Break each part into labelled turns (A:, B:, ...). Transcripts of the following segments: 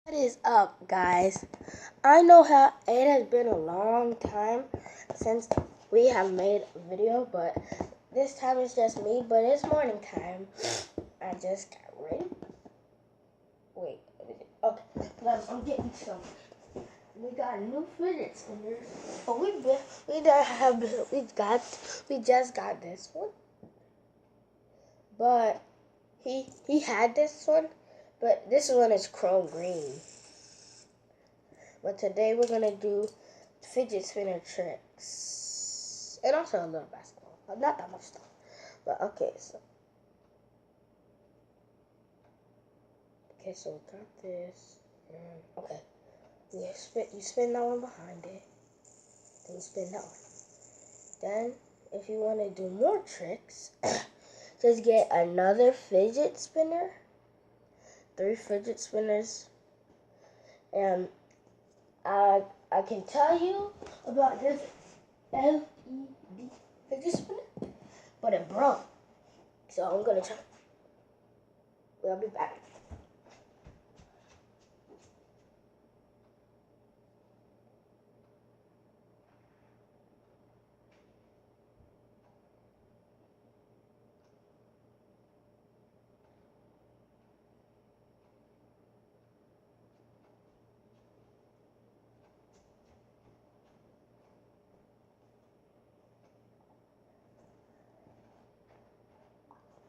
A: What is up, guys? I know how it has been a long time since we have made a video, but this time it's just me, but it's morning time. I just got ready. Wait, okay, I'm getting some. We got new fidget spinners, but we just got this one, but he had this one, but this one is chrome green. But today we're gonna do fidget spinner tricks and also a little basketball. Not that much stuff, but okay. So we got this. Okay, you spin that one behind it. Then you spin that one. Then, if you want to do more tricks, just get another fidget spinner. 3 fidget spinners, and I can tell you about this LED fidget spinner, but it broke. So I'm gonna try. We'll be back.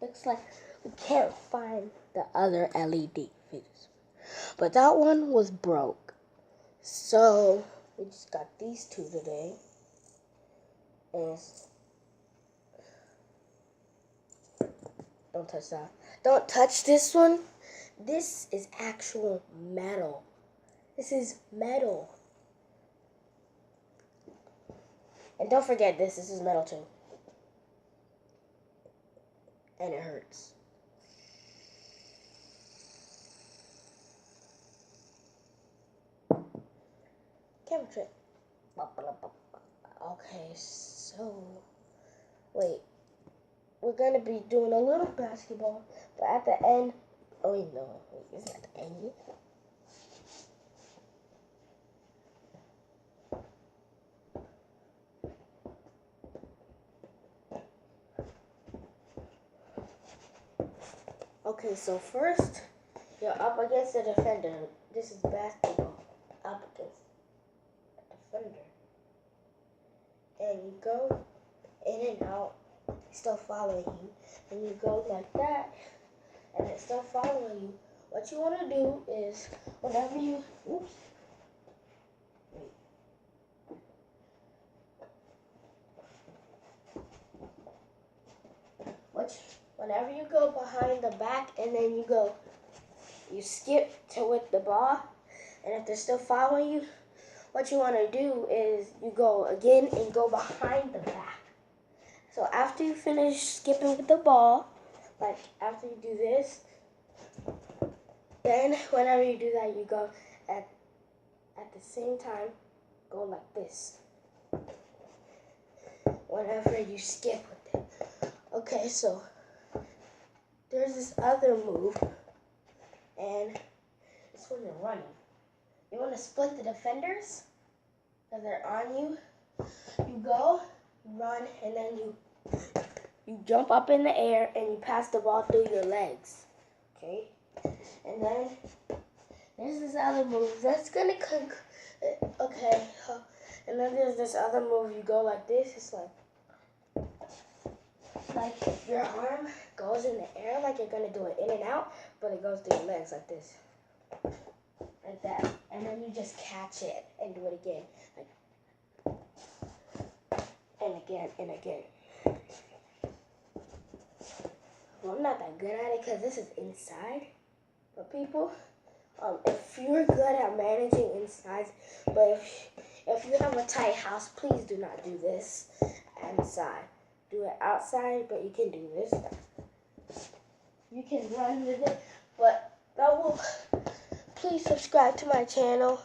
A: Looks like we can't find the other LED fidget spinner, but that one was broke. So we just got these 2 today. And don't touch that. Don't touch this one. This is actual metal. This is metal. And don't forget this is metal too. And it hurts. Camera trick. Okay, so wait. We're gonna be doing a little basketball, but at the end, oh wait, no, wait, it's not the end yet. Okay, so first, you're up against the defender. This is basketball. Up against the defender. And you go in and out, still following you. And you go like that, and it's still following you. What you want to do is, whenever you, oops, whenever you go behind the back and then you skip to with the ball, and if they're still following you, what you want to do is you go again and go behind the back. So after you finish skipping with the ball, like after you do this, then whenever you do that, you go at the same time, go like this. Whenever you skip with it. Okay, so there's this other move, and it's when you're running. You want to split the defenders because they're on you. You go, run, and then you jump up in the air and you pass the ball through your legs. Okay? And then there's this other move that's gonna okay. And then there's this other move. You go like this. It's like your arm goes in the air like you're gonna do it in and out, but it goes through your legs like this, like that. And then you just catch it and do it again, like, and again and again. Well, I'm not that good at it because this is inside. But people, if you're good at managing inside, but if you have a tight house, please do not do this inside. Do it outside, but you can do this. You can run with it, but that will. Please subscribe to my channel.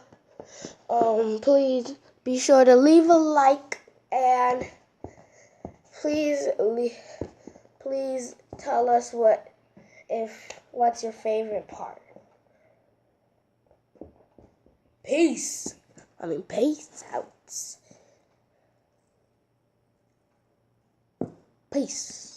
A: Please be sure to leave a like, and please tell us what's your favorite part. Peace. Peace out. Peace.